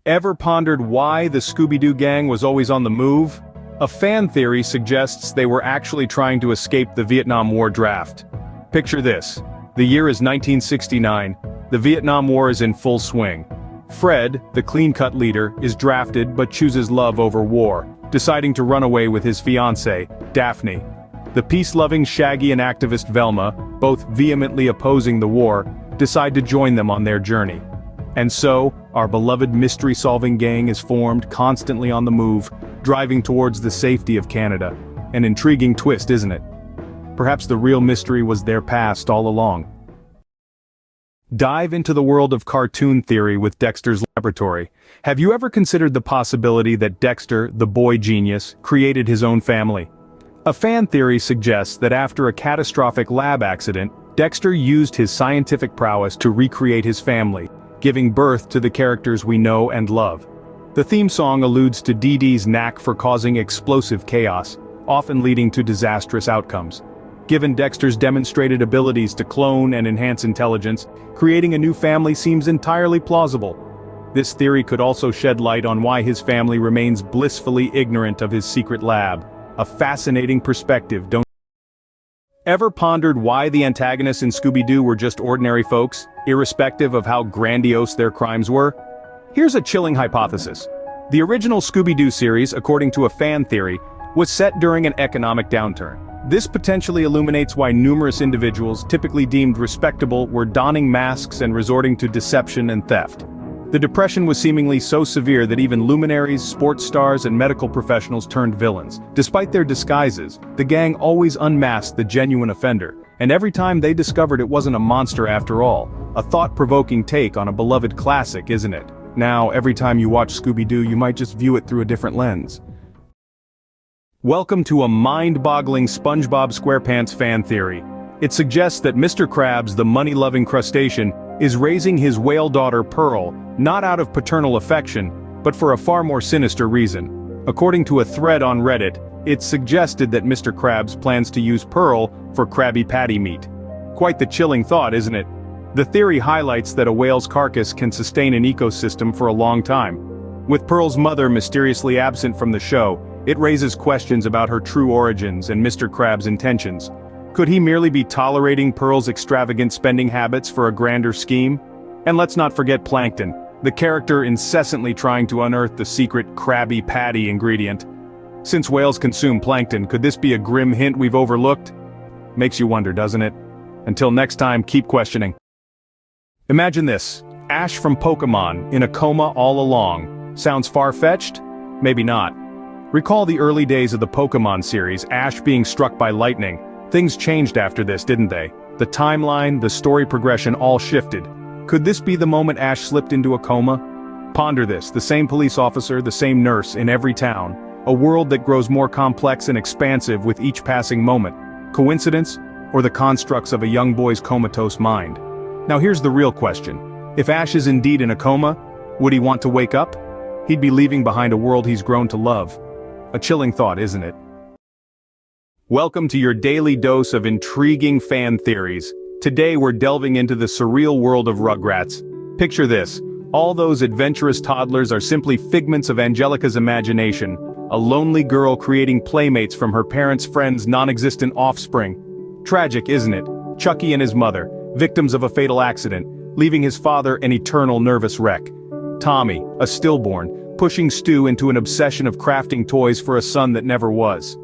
Ever pondered why the Scooby-Doo gang was always on the move? A fan theory suggests they were actually trying to escape the Vietnam War draft. Picture this. The year is 1969. The Vietnam War is in full swing. Fred, the clean-cut leader, is drafted but chooses love over war, deciding to run away with his fiancée, Daphne. The peace-loving Shaggy and activist Velma, both vehemently opposing the war, decide to join them on their journey. And so, our beloved mystery-solving gang is formed, constantly on the move, driving towards the safety of Canada. An intriguing twist, isn't it? Perhaps the real mystery was their past all along. Dive into the world of cartoon theory with Dexter's Laboratory. Have you ever considered the possibility that Dexter, the boy genius, created his own family? A fan theory suggests that after a catastrophic lab accident, Dexter used his scientific prowess to recreate his family, giving birth to the characters we know and love. The theme song alludes to Dee Dee's knack for causing explosive chaos, often leading to disastrous outcomes. Given Dexter's demonstrated abilities to clone and enhance intelligence, creating a new family seems entirely plausible. This theory could also shed light on why his family remains blissfully ignorant of his secret lab. A fascinating perspective, don't you? Ever pondered why the antagonists in Scooby-Doo were just ordinary folks, irrespective of how grandiose their crimes were? Here's a chilling hypothesis. The original Scooby-Doo series, according to a fan theory, was set during an economic downturn. This potentially illuminates why numerous individuals, typically deemed respectable, were donning masks and resorting to deception and theft. The depression was seemingly so severe that even luminaries, sports stars, and medical professionals turned villains. Despite their disguises, the gang always unmasked the genuine offender, and every time they discovered it wasn't a monster after all. A thought-provoking take on a beloved classic, isn't it? Now, every time you watch Scooby-Doo, you might just view it through a different lens. Welcome to a mind-boggling SpongeBob SquarePants fan theory. It suggests that Mr. Krabs, the money-loving crustacean, is raising his whale daughter Pearl, not out of paternal affection, but for a far more sinister reason. According to a thread on Reddit, it's suggested that Mr. Krabs plans to use Pearl for Krabby Patty meat. Quite the chilling thought, isn't it? The theory highlights that a whale's carcass can sustain an ecosystem for a long time. With Pearl's mother mysteriously absent from the show, it raises questions about her true origins and Mr. Krabs' intentions. Could he merely be tolerating Pearl's extravagant spending habits for a grander scheme? And let's not forget Plankton, the character incessantly trying to unearth the secret Krabby Patty ingredient. Since whales consume plankton, could this be a grim hint we've overlooked? Makes you wonder, doesn't it? Until next time, keep questioning. Imagine this, Ash from Pokémon in a coma all along. Sounds far-fetched? Maybe not. Recall the early days of the Pokémon series, Ash being struck by lightning. Things changed after this, didn't they? The timeline, the story progression all shifted. Could this be the moment Ash slipped into a coma? Ponder this, the same police officer, the same nurse in every town. A world that grows more complex and expansive with each passing moment. Coincidence, or the constructs of a young boy's comatose mind? Now here's the real question. If Ash is indeed in a coma, would he want to wake up? He'd be leaving behind a world he's grown to love. A chilling thought, isn't it? Welcome to your daily dose of intriguing fan theories. Today we're delving into the surreal world of Rugrats. Picture this, all those adventurous toddlers are simply figments of Angelica's imagination, a lonely girl creating playmates from her parents' friends' non-existent offspring. Tragic, isn't it? Chucky and his mother, victims of a fatal accident, leaving his father an eternal nervous wreck. Tommy, a stillborn, pushing Stu into an obsession of crafting toys for a son that never was.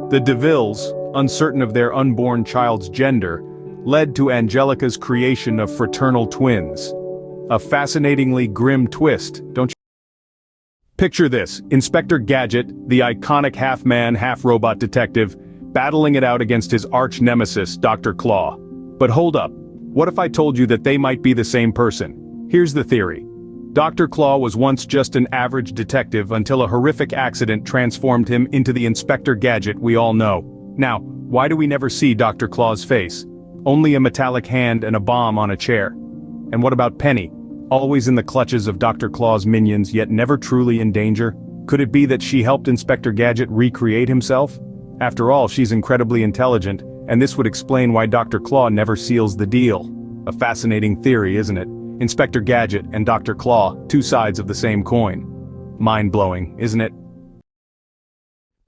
The DeVilles, uncertain of their unborn child's gender, led to Angelica's creation of fraternal twins. A fascinatingly grim twist, don't you? Picture this, Inspector Gadget, the iconic half-man, half-robot detective, battling it out against his arch-nemesis, Dr. Claw. But hold up, what if I told you that they might be the same person? Here's the theory. Dr. Claw was once just an average detective until a horrific accident transformed him into the Inspector Gadget we all know. Now, why do we never see Dr. Claw's face? Only a metallic hand and a bomb on a chair. And what about Penny? Always in the clutches of Dr. Claw's minions, yet never truly in danger? Could it be that she helped Inspector Gadget recreate himself? After all, she's incredibly intelligent, and this would explain why Dr. Claw never seals the deal. A fascinating theory, isn't it? Inspector Gadget and Dr. Claw, two sides of the same coin. Mind-blowing, isn't it?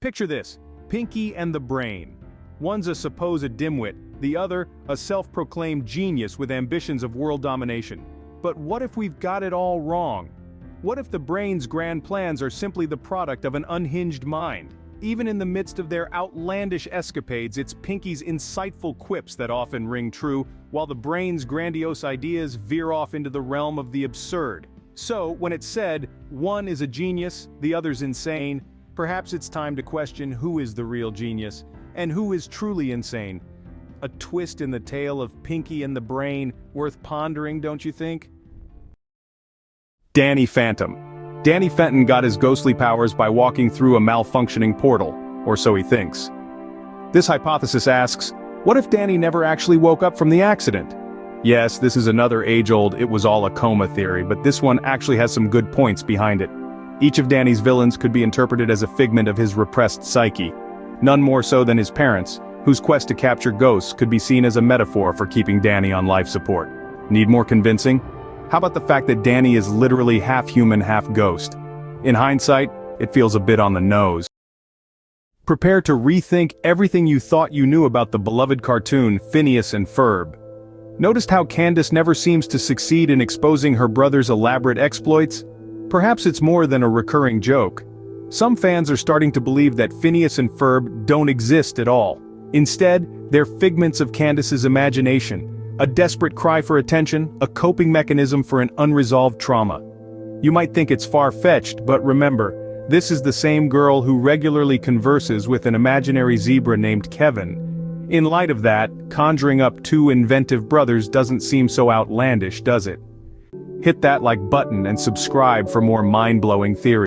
Picture this, Pinky and the Brain. One's a supposed dimwit, the other, a self-proclaimed genius with ambitions of world domination. But what if we've got it all wrong? What if the Brain's grand plans are simply the product of an unhinged mind? Even in the midst of their outlandish escapades, it's Pinky's insightful quips that often ring true, while the Brain's grandiose ideas veer off into the realm of the absurd. So, when it's said, one is a genius, the other's insane, perhaps it's time to question who is the real genius, and who is truly insane. A twist in the tale of Pinky and the Brain, worth pondering, don't you think? Danny Phantom. Danny Fenton got his ghostly powers by walking through a malfunctioning portal, or so he thinks. This hypothesis asks, what if Danny never actually woke up from the accident? Yes, this is another age-old it was all a coma theory, but this one actually has some good points behind it. Each of Danny's villains could be interpreted as a figment of his repressed psyche, none more so than his parents, whose quest to capture ghosts could be seen as a metaphor for keeping Danny on life support. Need more convincing? How about the fact that Danny is literally half human, half ghost? In hindsight, it feels a bit on the nose. Prepare to rethink everything you thought you knew about the beloved cartoon Phineas and Ferb. Noticed how Candace never seems to succeed in exposing her brother's elaborate exploits? Perhaps it's more than a recurring joke. Some fans are starting to believe that Phineas and Ferb don't exist at all. Instead, they're figments of Candace's imagination, a desperate cry for attention, a coping mechanism for an unresolved trauma. You might think it's far-fetched, but remember, this is the same girl who regularly converses with an imaginary zebra named Kevin. In light of that, conjuring up two inventive brothers doesn't seem so outlandish, does it? Hit that like button and subscribe for more mind-blowing theories.